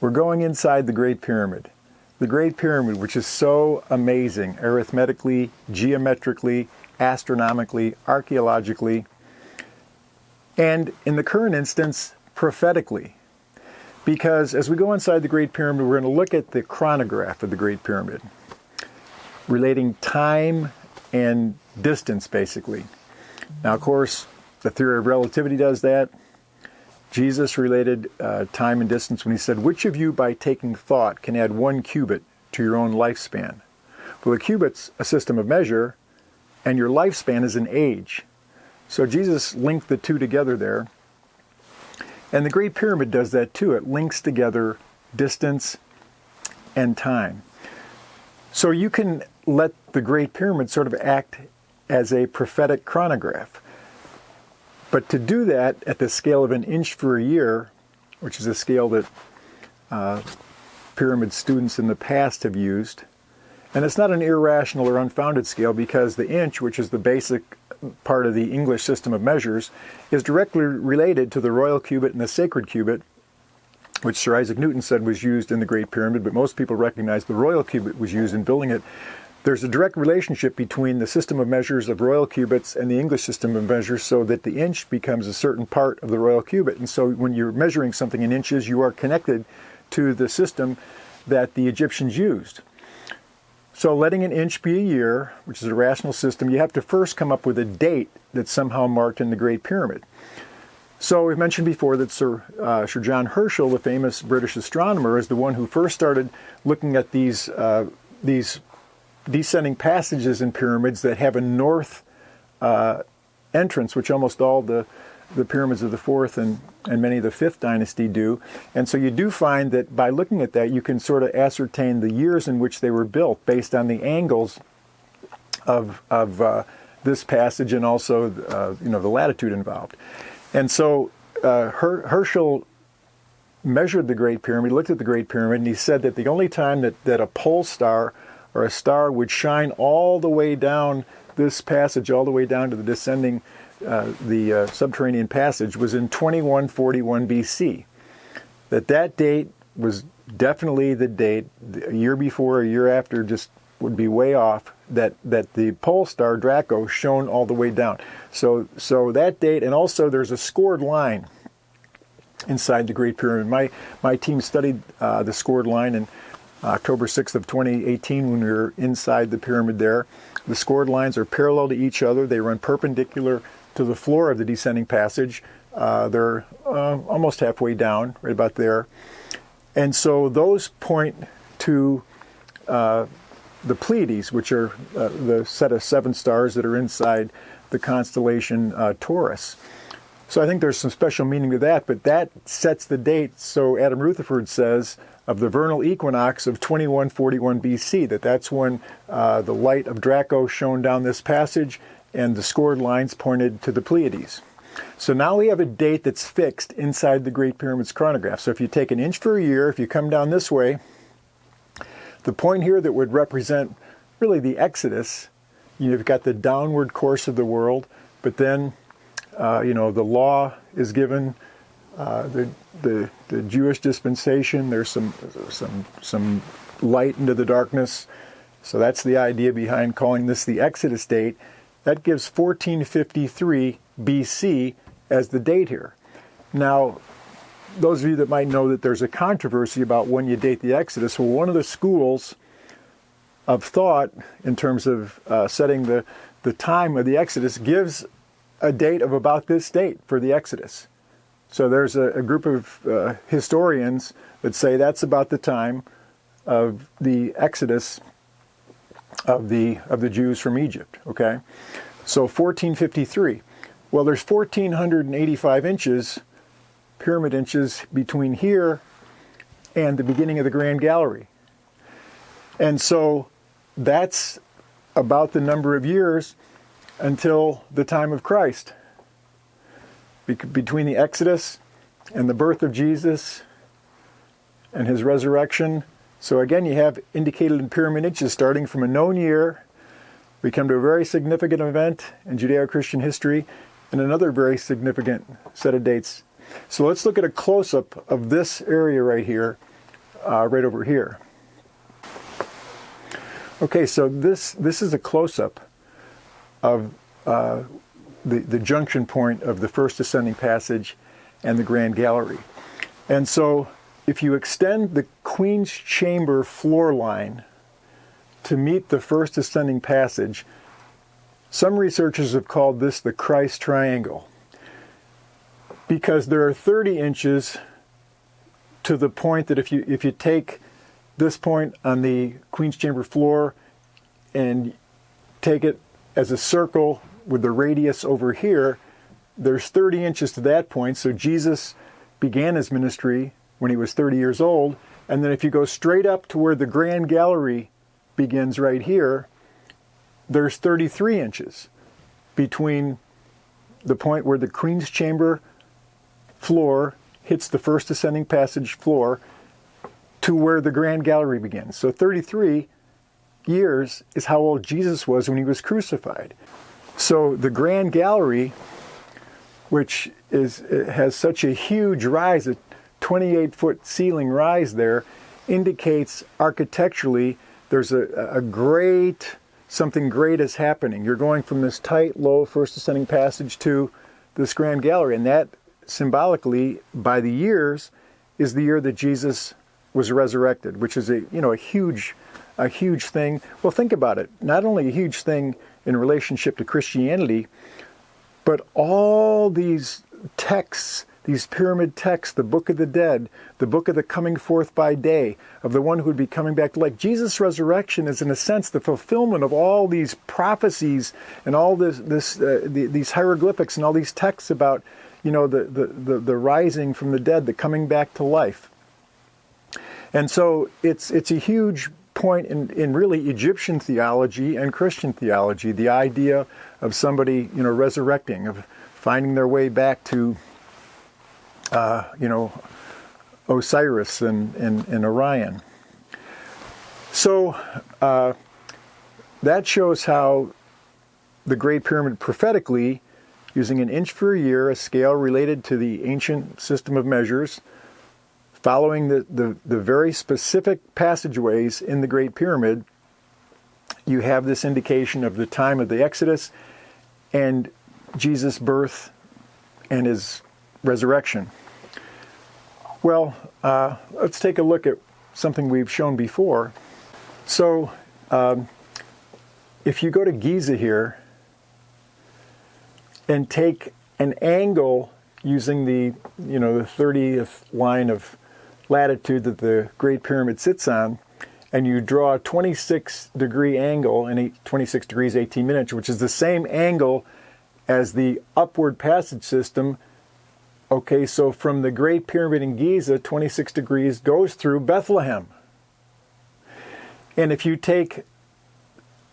We're going inside the Great Pyramid. The Great Pyramid, which is so amazing, arithmetically, geometrically, astronomically, archaeologically, and in the current instance, prophetically. Because as we go inside the Great Pyramid, we're going to look at the chronograph of the Great Pyramid, relating time and distance, basically. Now, of course, the theory of relativity does that. Jesus related time and distance when he said, "Which of you, by taking thought, can add 1 cubit to your own lifespan?" Well, a cubit's a system of measure, and your lifespan is an age. So Jesus linked the two together there. And the Great Pyramid does that too. It links together distance and time. So you can let the Great Pyramid sort of act as a prophetic chronograph. But to do that at the scale of an inch for a year, which is a scale that pyramid students in the past have used, and it's not an irrational or unfounded scale because the inch, which is the basic part of the English system of measures, is directly related to the royal cubit and the sacred cubit, which Sir Isaac Newton said was used in the Great Pyramid, but most people recognize the royal cubit was used in building it. There's a direct relationship between the system of measures of royal cubits and the English system of measures, so that the inch becomes a certain part of the royal cubit. And so when you're measuring something in inches, you are connected to the system that the Egyptians used. So letting an inch be a year, which is a rational system, you have to first come up with a date that's somehow marked in the Great Pyramid. So we've mentioned before that Sir John Herschel, the famous British astronomer, is the one who first started looking at these descending passages in pyramids that have a north entrance, which almost all the pyramids of the 4th and many of the 5th dynasty do. And so you do find that by looking at that, you can sort of ascertain the years in which they were built based on the angles of this passage and also the latitude involved. And so Herschel measured the Great Pyramid, looked at the Great Pyramid, and he said that the only time that a pole star or a star would shine all the way down this passage, all the way down to the descending, the subterranean passage, was in 2141 BC. That date was definitely the date. A year before, a year after, just would be way off. That the pole star Draco shone all the way down. So that date, and also there's a scored line inside the Great Pyramid. My team studied the scored line in October 6th of 2018 when we were inside the pyramid there. The scored lines are parallel to each other. They run perpendicular to the floor of the descending passage. They're almost halfway down, right about there. And so those point to the Pleiades, which are the set of 7 stars that are inside the constellation Taurus. So I think there's some special meaning to that, but that sets the date, so Adam Rutherford says, of the vernal equinox of 2141 BC, that's when the light of Draco shone down this passage and the scored lines pointed to the Pleiades. So now we have a date that's fixed inside the Great Pyramid's chronograph. So if you take an inch for a year, if you come down this way, the point here that would represent really the Exodus, you've got the downward course of the world, but then the law is given, the Jewish dispensation. There's some light into the darkness. So that's the idea behind calling this the Exodus date. That gives 1453 BC as the date here. Now, those of you that might know that there's a controversy about when you date the Exodus. Well, one of the schools of thought in terms of setting the time of the Exodus gives a date of about this date for the Exodus. So there's a group of historians that say that's about the time of the Exodus of the Jews from Egypt. Okay, so 1453. Well, there's 1,485 inches, pyramid inches, between here and the beginning of the Grand Gallery, and so that's about the number of years until the time of Christ. Between the Exodus and the birth of Jesus and his resurrection. So again, you have indicated in pyramid inches starting from a known year. We come to a very significant event in Judeo-Christian history and another very significant set of dates. So let's look at a close-up of this area right here right over here. Okay, so this is a close-up of the junction point of the first ascending passage and the Grand Gallery. And so if you extend the Queen's Chamber floor line to meet the first ascending passage, some researchers have called this the Christ triangle, because there are 30 inches to the point that if you take this point on the Queen's Chamber floor and take it as a circle with the radius over here, there's 30 inches to that point. So Jesus began his ministry when he was 30 years old. And then if you go straight up to where the Grand Gallery begins right here, there's 33 inches between the point where the Queen's Chamber floor hits the first ascending passage floor to where the Grand Gallery begins. So 33 years is how old Jesus was when he was crucified. So the Grand Gallery, which has such a huge rise, a 28-foot ceiling rise there, indicates architecturally there's something great is happening. You're going from this tight, low first ascending passage to this Grand Gallery, and that symbolically, by the years, is the year that Jesus was resurrected, which is a huge thing. Well, think about it. Not only a huge thing in relationship to Christianity, but all these texts, these pyramid texts, the Book of the Dead, the Book of the Coming Forth by Day, of the one who would be coming back to life. Jesus' resurrection is, in a sense, the fulfillment of all these prophecies and all these hieroglyphics and all these texts about, the rising from the dead, the coming back to life. And so it's a huge point in really Egyptian theology and Christian theology, the idea of somebody, resurrecting, of finding their way back to, Osiris and Orion. So that shows how the Great Pyramid prophetically, using an inch for a year, a scale related to the ancient system of measures, following the very specific passageways in the Great Pyramid, you have this indication of the time of the Exodus and Jesus' birth and his resurrection. Well, let's take a look at something we've shown before. So, if you go to Giza here and take an angle using the 30th line of latitude that the Great Pyramid sits on, and you draw a 26-degree angle in 26 degrees 18 minutes, which is the same angle as the upward passage system. Okay, so from the Great Pyramid in Giza, 26 degrees goes through Bethlehem. And if you take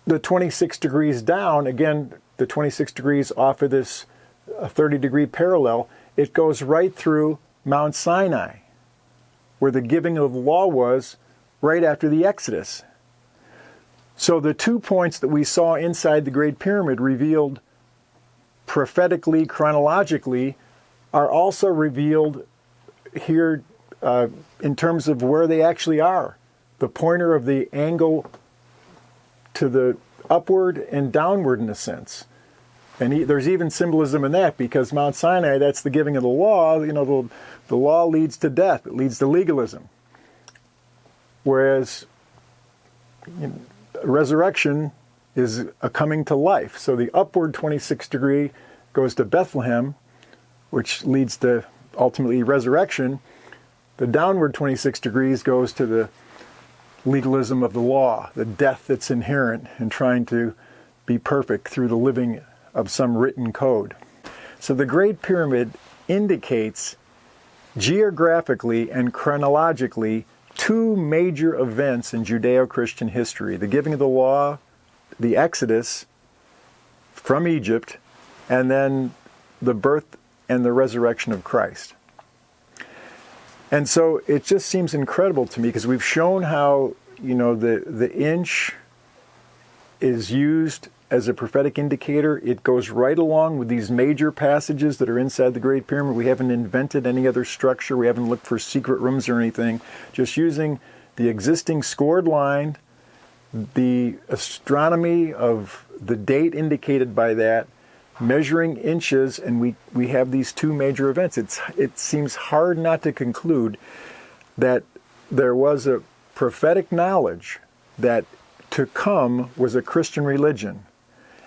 the 26 degrees down, again, the 26 degrees off of this 30-degree parallel, it goes right through Mount Sinai, where the giving of the law was right after the Exodus. So the 2 points that we saw inside the Great Pyramid revealed prophetically, chronologically, are also revealed here in terms of where they actually are. The pointer of the angle to the upward and downward, in a sense. And there's even symbolism in that, because Mount Sinai, that's the giving of the law. The law leads to death. It leads to legalism. Whereas resurrection is a coming to life. So the upward 26 degree goes to Bethlehem, which leads to ultimately resurrection. The downward 26 degrees goes to the legalism of the law, the death that's inherent in trying to be perfect through the living of some written code. So the Great Pyramid indicates geographically and chronologically two major events in Judeo-Christian history: the giving of the law, the Exodus from Egypt, and then the birth and the resurrection of Christ. And so it just seems incredible to me, because we've shown how, the inch is used as a prophetic indicator. It goes right along with these major passages that are inside the Great Pyramid. We haven't invented any other structure. We haven't looked for secret rooms or anything. Just using the existing scored line, the astronomy of the date indicated by that, measuring inches, and we have these two major events. It seems hard not to conclude that there was a prophetic knowledge that to come was a Christian religion,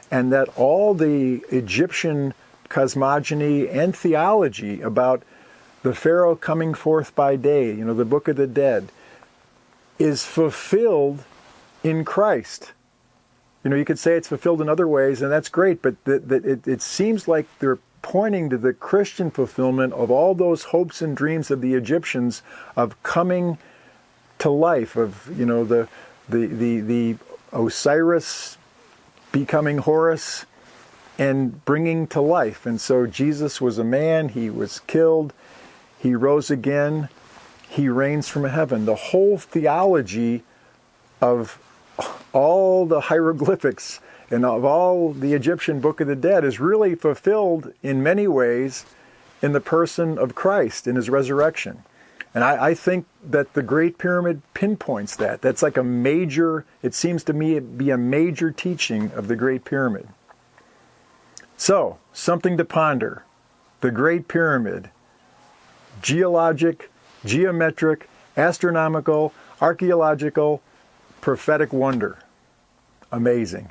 and that all the Egyptian cosmogony and theology about the Pharaoh coming forth by day, the Book of the Dead, is fulfilled in Christ. You could say it's fulfilled in other ways, and that's great, but it seems like they're pointing to the Christian fulfillment of all those hopes and dreams of the Egyptians of coming to life, of the Osiris becoming Horus and bringing to life. And so Jesus was a man, he was killed, he rose again, he reigns from heaven. The whole theology of all the hieroglyphics and of all the Egyptian Book of the Dead is really fulfilled in many ways in the person of Christ, in his resurrection. And I think that the Great Pyramid pinpoints that. That's like it seems to me, be a major teaching of the Great Pyramid. So, something to ponder. The Great Pyramid. Geologic, geometric, astronomical, archaeological, prophetic wonder. Amazing.